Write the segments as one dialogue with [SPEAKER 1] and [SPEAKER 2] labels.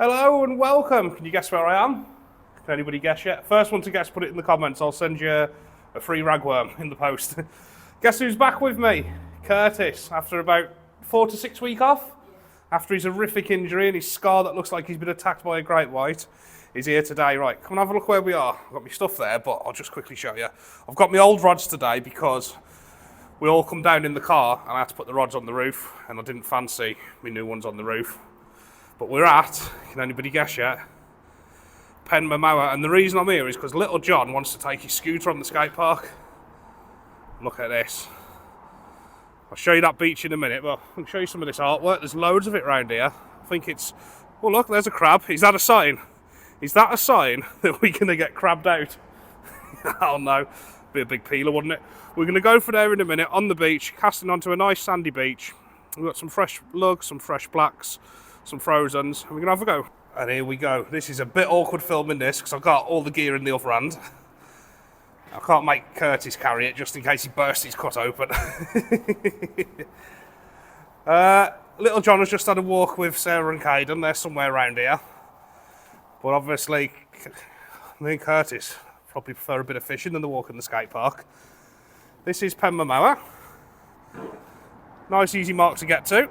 [SPEAKER 1] Hello and welcome. Can you guess where I am? Can anybody guess yet? First one to guess, put it in the comments. I'll send you a free ragworm in the post. Guess who's back with me? Curtis, after about 4 to 6 weeks off. After his horrific injury and his scar that looks like he's been attacked by a great white. He's here today. Right, come and have a look where we are. I've got my stuff there, but I'll just quickly show you. I've got my old rods today because we all come down in the car and I had to put the rods on the roof and I didn't fancy my new ones on the roof. But we're at, can anybody guess yet? Penmaenmawr, and the reason I'm here is because little John wants to take his scooter on the skate park. Look at this. I'll show you that beach in a minute, but I'll show you some of this artwork. There's loads of it around here. I think it's, oh look, there's a crab. Is that a sign? Is that a sign that we're going to get crabbed out? Oh no, be a big peeler, wouldn't it? We're going to go for there in a minute on the beach, casting onto a nice sandy beach. We've got some fresh lugs, some fresh blacks, some frozens, and we're going to have a go. And here we go. This is a bit awkward filming this because I've got all the gear in the other hand. I can't make Curtis carry it just in case he bursts his cut open. Little John has just had a walk with Sarah and Caden. They're somewhere around here. But obviously, me and Curtis probably prefer a bit of fishing than the walk in the skate park. This is Penmaenmawr. Nice easy mark to get to.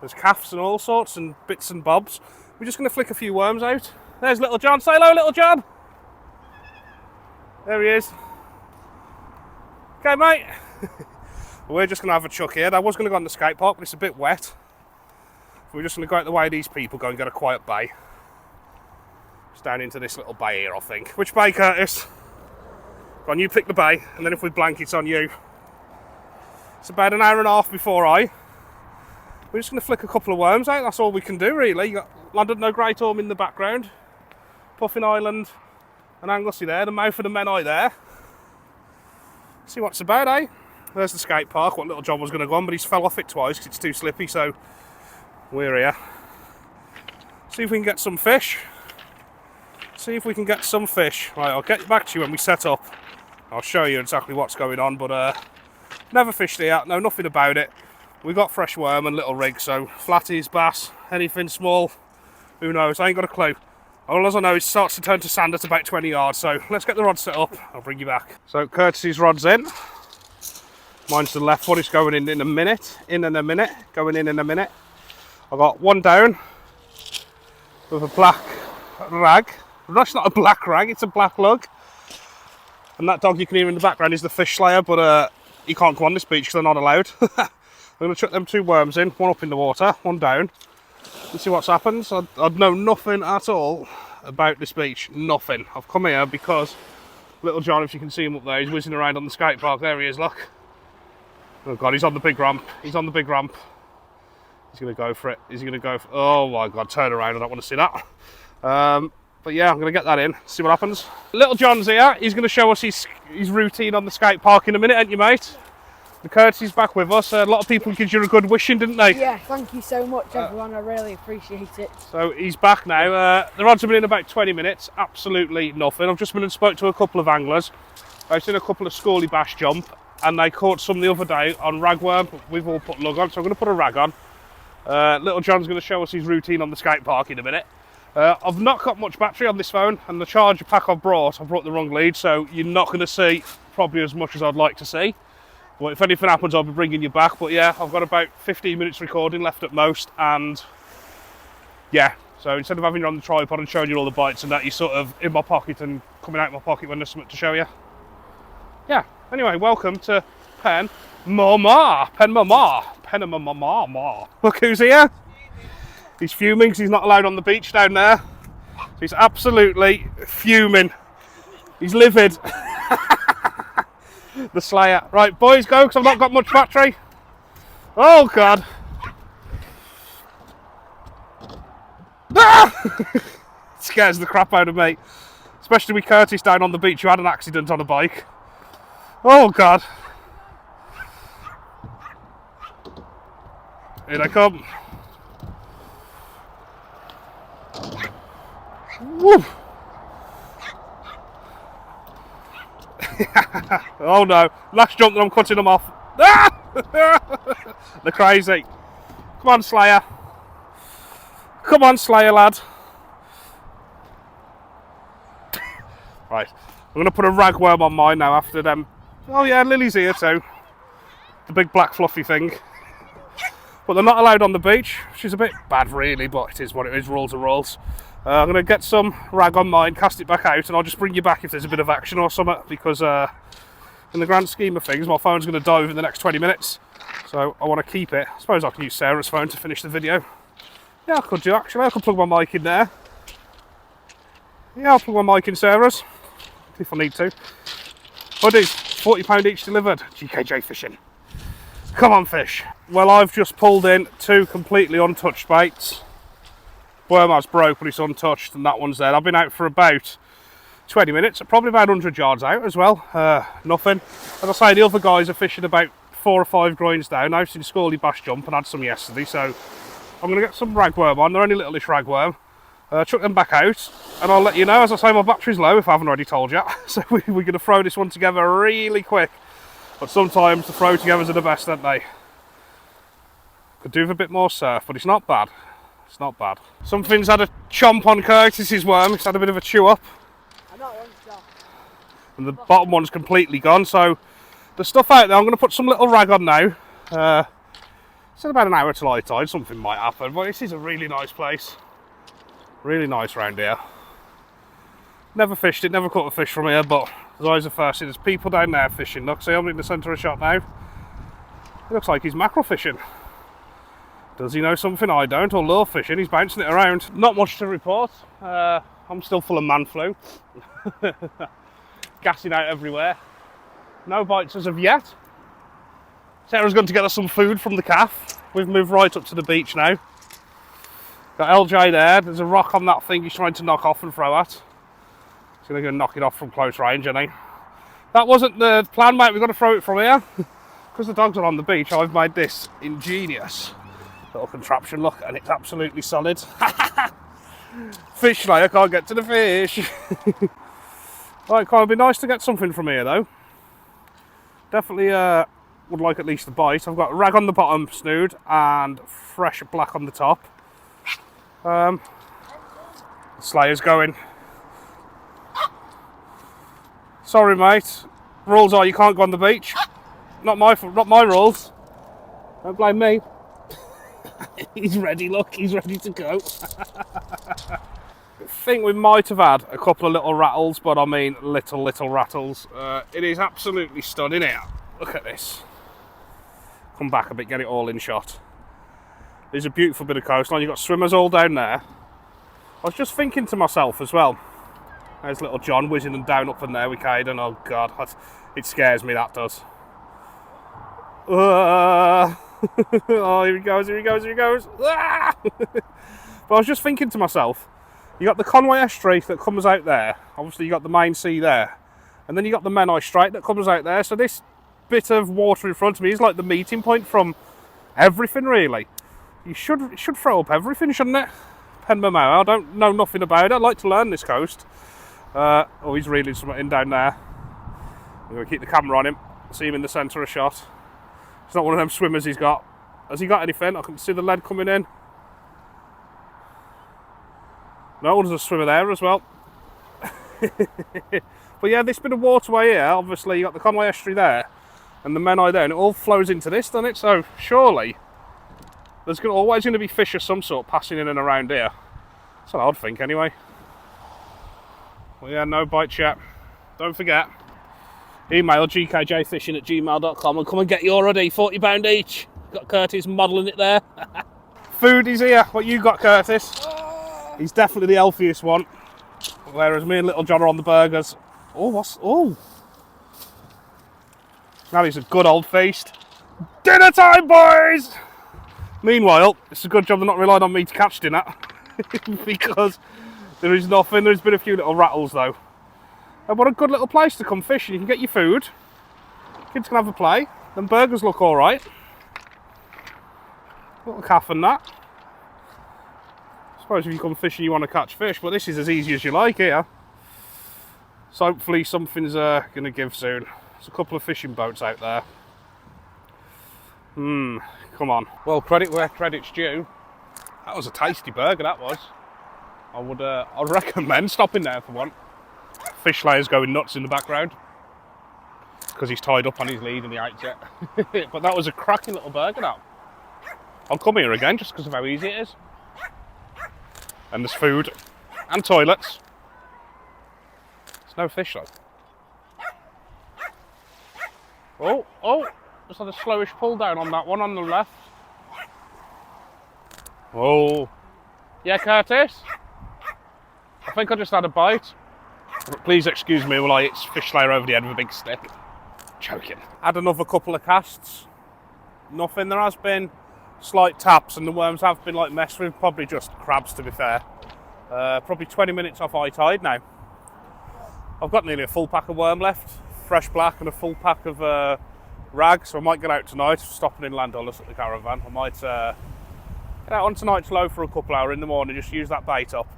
[SPEAKER 1] There's calves and all sorts and bits and bobs. We're just going to flick a few worms out. There's Little John. Say hello, Little John. There he is. Okay, mate. We're just going to have a chuck here. I was going to go on the skate park, but it's a bit wet. So we're just going to go out the way these people go and get a quiet bay. Just down into this little bay here, I think. Which bay, Curtis? Go on, you pick the bay, and then if we blank, it's on you. It's about an hour and a half before we're just going to flick a couple of worms out. That's all we can do, really. You got Llandudno Great Orme in the background, Puffin Island and Anglesey there, the mouth of the Menai there. See what's about, eh? There's the skate park. What Little John was going to go on, but he's fell off it twice because it's too slippy, so we're here. See if we can get some fish. See if we can get some fish. Right, I'll get back to you when we set up. I'll show you exactly what's going on, but never fished here, know nothing about it. We got fresh worm and little rig, so flatties, bass, anything small, who knows, I ain't got a clue. All I know is it starts to turn to sand at about 20 yards, so let's get the rod set up, I'll bring you back. So Curtis's rod's in, mine's the left one, it's going in a minute, going in a minute. I've got one down with a black rag. That's not a black rag, it's a black lug. And that dog you can hear in the background is the fish slayer, but he can't go on this beach because they're not allowed. I'm going to chuck them two worms in, one up in the water, one down, and see what's happened. I'd know nothing at all about this beach, nothing. I've come here because Little John, if you can see him up there, he's whizzing around on the skate park. There he is, look. Oh God, he's on the big ramp. He's on the big ramp. He's going to go for it. He's going to go for, oh my God, turn around, I don't want to see that. But yeah, I'm going to get that in, see what happens. Little John's here. He's going to show us his routine on the skate park in a minute, ain't you, mate? The Curtis is back with us. A lot of people give you a good wishing, didn't they?
[SPEAKER 2] Yeah, thank you so much, everyone. I really appreciate it.
[SPEAKER 1] So he's back now. The rods have been in about 20 minutes. Absolutely nothing. I've just been and spoke to a couple of anglers. I've seen a couple of schoolie bass jump, and they caught some the other day on ragworm. We've all put lug on, so I'm going to put a rag on. Little John's going to show us his routine on the skate park in a minute. I've not got much battery on this phone, and the charger pack I brought the wrong lead, so you're not going to see probably as much as I'd like to see. Well, if anything happens, I'll be bringing you back. But yeah, I've got about 15 minutes recording left at most. And yeah, so instead of having you on the tripod and showing you all the bites and that, you're sort of in my pocket and coming out my pocket when there's something to show you. Yeah, anyway, welcome to Penmaenmawr. Look who's here. He's fuming because he's not allowed on the beach down there. So he's absolutely fuming. He's livid. The Slayer. Right, boys, go, because I've not got much battery. Oh, God. Ah! Scares the crap out of me. Especially with Curtis down on the beach who had an accident on a bike. Oh, God. Here they come. Woo! Oh no, last jump that I'm cutting them off. Ah! They're crazy. Come on, Slayer. Come on, Slayer lad. Right, I'm going to put a ragworm on mine now after them. Oh yeah, Lily's here too. The big black fluffy thing. But they're not allowed on the beach, which is a bit bad really, but it is what it is, rules are rules. I'm going to get some rag on mine, cast it back out, and I'll just bring you back if there's a bit of action or something, because in the grand scheme of things, my phone's going to die within the next 20 minutes. So I want to keep it. I suppose I can use Sarah's phone to finish the video. Yeah, I could do actually. I could plug my mic in there. Yeah, I'll plug my mic in Sarah's, if I need to. Buddies, £40 each delivered. GKJ Fishing. Come on, fish. Well, I've just pulled in 2 completely untouched baits. Worm has broke, but it's untouched, and that one's there. I've been out for about 20 minutes, probably about 100 yards out as well. Nothing. As I say, the other guys are fishing about 4 or 5 groins down. I've seen Scorley bass jump and had some yesterday, so I'm going to get some ragworm on. They're only littleish ragworm. Chuck them back out, and I'll let you know. As I say, my battery's low, if I haven't already told you. So we're going to throw this one together really quick. But sometimes the throw togethers are the best, aren't they? Could do with a bit more surf, but it's not bad. It's not bad. Something's had a chomp on Curtis's worm. It's had a bit of a chew up. And the bottom one's completely gone. So the stuff out there, I'm going to put some little rag on now. It's in about an hour till high tide. Something might happen, but this is a really nice place. Really nice round here. Never fished it, never caught a fish from here, but there's always a first. There's people down there fishing. Look, see, I'm in the centre of the shot now. It looks like he's mackerel fishing. Does he know something I don't, or lure fishing? He's bouncing it around. Not much to report. I'm still full of man flu. Gassing out everywhere. No bites as of yet. Sarah's going to get us some food from the calf. We've moved right up to the beach now. Got LJ there. There's a rock on that thing he's trying to knock off and throw at. He's going to go knock it off from close range, isn't he? That wasn't the plan, mate. We've got to throw it from here. Because the dogs are on the beach, I've made this ingenious little contraption, look, and it's absolutely solid. Fish layer can't get to the fish. Right, come on, it'd be nice to get something from here though. Definitely would like at least a bite. I've got rag on the bottom snood and fresh black on the top. The Slayer's going. Sorry mate, rules are you can't go on the beach. Not my rules. Don't blame me. He's ready, look, he's ready to go. I think we might have had a couple of little rattles, but I mean little rattles. It is absolutely stunning here. Look at this. Come back a bit, get it all in shot. There's a beautiful bit of coastline. You've got swimmers all down there. I was just thinking to myself as well. There's little John whizzing them down up in there with Caden. Oh God, it scares me, that does. Oh, here he goes, here he goes, here he goes. Ah! But I was just thinking to myself, you got the Conway Estuary that comes out there. Obviously you got the main sea there. And then you got the Menai Strait that comes out there. So this bit of water in front of me is like the meeting point from everything really. It should throw up everything, shouldn't it? Penmamow, I don't know nothing about it. I'd like to learn this coast. Oh, he's reeling something in down there. I'm going to keep the camera on him. See him in the centre of shot. It's not one of them swimmers he's got. Has he got anything? I can see the lead coming in. No, there's a swimmer there as well. But yeah, this bit of waterway here, obviously you got the Conway Estuary there and the Menai there, and it all flows into this, doesn't it? So surely there's always going to be fish of some sort passing in and around here. That's what I'd think anyway. Well yeah, no bites yet. Don't forget, email gkjfishing@gmail.com and come and get your already, £40 each. Got Curtis modelling it there. Food is here. What you got, Curtis? He's definitely the healthiest one. Whereas me and little John are on the burgers. Oh. Now it's a good old feast. Dinner time, boys! Meanwhile, it's a good job they're not relying on me to catch dinner. Because there is nothing. There's been a few little rattles though. And what a good little place to come fishing. You can get your food. Kids can have a play. Them burgers look alright. Little calf and that. I suppose if you come fishing you want to catch fish, but this is as easy as you like here. So hopefully something's going to give soon. There's a couple of fishing boats out there. Come on. Well, credit where credit's due. That was a tasty burger, that was. I'd recommend stopping there for one. Fish layer's going nuts in the background because he's tied up on his lead and he hates it. But that was a cracking little burger, that. I'll come here again just because of how easy it is. And there's food and toilets. There's no fish though. Oh, just had a slowish pull down on that one on the left. Oh, yeah, Curtis? I think I just had a bite. Please excuse me while I hit fish layer over the head with a big stick. Joking. Had another couple of casts. Nothing. There has been slight taps and the worms have been like messed with. Probably just crabs, to be fair. Probably 20 minutes off high tide now. I've got nearly a full pack of worm left. Fresh black and a full pack of rag. So I might get out tonight, stopping in Landulus at the caravan. I might get out on tonight's low for a couple hours in the morning, just use that bait up.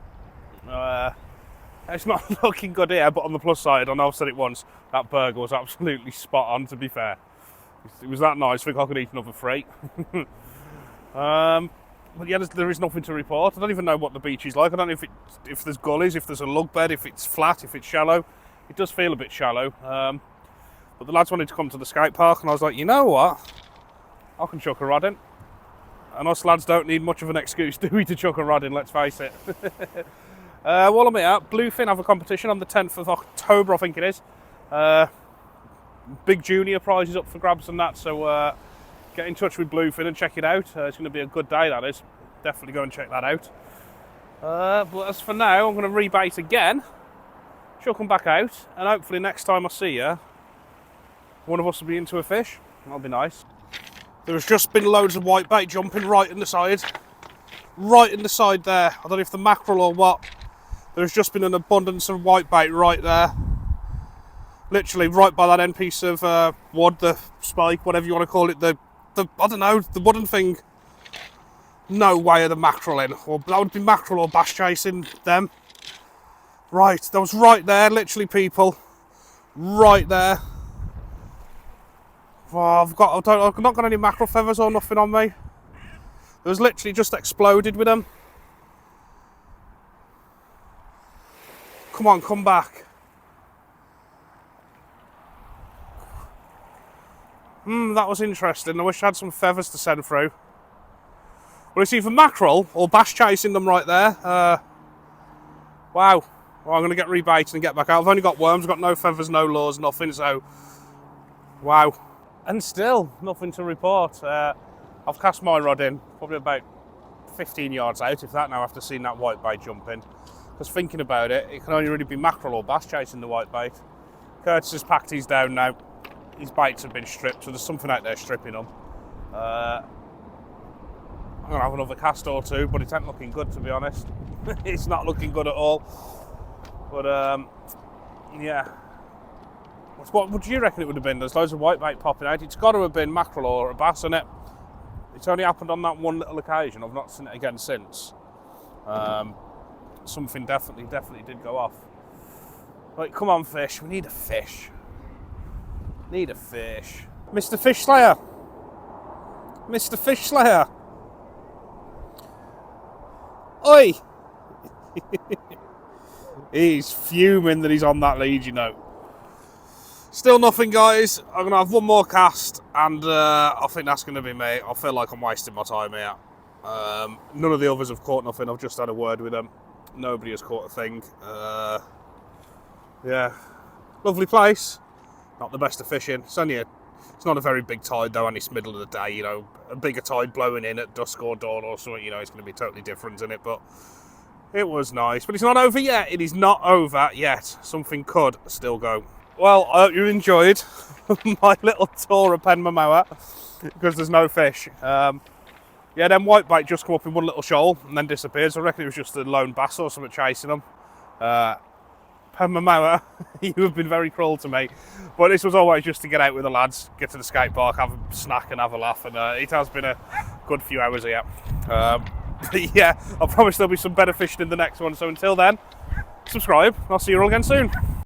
[SPEAKER 1] It's not looking good here, but on the plus side, I know I've said it once, that burger was absolutely spot on, to be fair. It was that nice, I think I could eat another 3. But yeah, there is nothing to report. I don't even know what the beach is like. I don't know if there's gullies, if there's a lug bed, if it's flat, if it's shallow. It does feel a bit shallow. But the lads wanted to come to the skate park, and I was like, you know what? I can chuck a rod in. And us lads don't need much of an excuse, do we, to chuck a rod in, let's face it. While I'm here, Bluefin have a competition on the 10th of October, I think it is. Big junior prizes up for grabs and that, so get in touch with Bluefin and check it out. It's going to be a good day, that is. Definitely go and check that out. But as for now, I'm going to rebait again, chuck them back out, and hopefully next time I see you, one of us will be into a fish. That'll be nice. There's just been loads of whitebait jumping right in the side. Right in the side there. I don't know if the mackerel or what. There's just been an abundance of whitebait right there. Literally right by that end piece of wood, the spike, whatever you want to call it. The I don't know, the wooden thing. No way are the mackerel in. Or that would be mackerel or bass chasing them. Right, that was right there, literally, people. Right there. Oh, I've not got any mackerel feathers or nothing on me. It was literally just exploded with them. Come on, come back. That was interesting. I wish I had some feathers to send through. Well, it's either mackerel or bass chasing them right there. Wow. Well, I'm going to get rebaited and get back out. I've only got worms, I've got no feathers, no lures, nothing, so... Wow. And still, nothing to report. I've cast my rod in, probably about 15 yards out, if that now, after seeing that whitebait jump in. Because thinking about it, it can only really be mackerel or bass chasing the whitebait. Curtis has packed his down now. His baits have been stripped, so there's something out there stripping them. I'm going to have another cast or two, but it ain't looking good, to be honest. It's not looking good at all. But, yeah. What would you reckon it would have been? There's loads of whitebait popping out. It's got to have been mackerel or a bass, isn't it? It's only happened on that one little occasion. I've not seen it again since. Something definitely did go off. Right, come on, fish. We need a fish. Need a fish. Mr. Fish Slayer. Mr. Fish Slayer. Oi! He's fuming that he's on that lead, you know. Still nothing, guys. I'm going to have one more cast, and I think that's going to be me. I feel like I'm wasting my time here. None of the others have caught nothing. I've just had a word with them. Nobody has caught a thing. Yeah. Lovely place. Not the best of fishing. It's not a very big tide, though, and it's middle of the day, you know. A bigger tide blowing in at dusk or dawn or something, you know, it's going to be totally different, isn't it? But it was nice. But it's not over yet. It is not over yet. Something could still go. Well, I hope you enjoyed my little tour of Penmamoa, because there's no fish. Yeah, then whitebait just come up in one little shoal and then disappeared. So I reckon it was just a lone bass or something chasing them. Penmamoa, you have been very cruel to me. But this was always just to get out with the lads, get to the skate park, have a snack and have a laugh. And it has been a good few hours here. But yeah, I promise there'll be some better fishing in the next one. So until then, subscribe. I'll see you all again soon.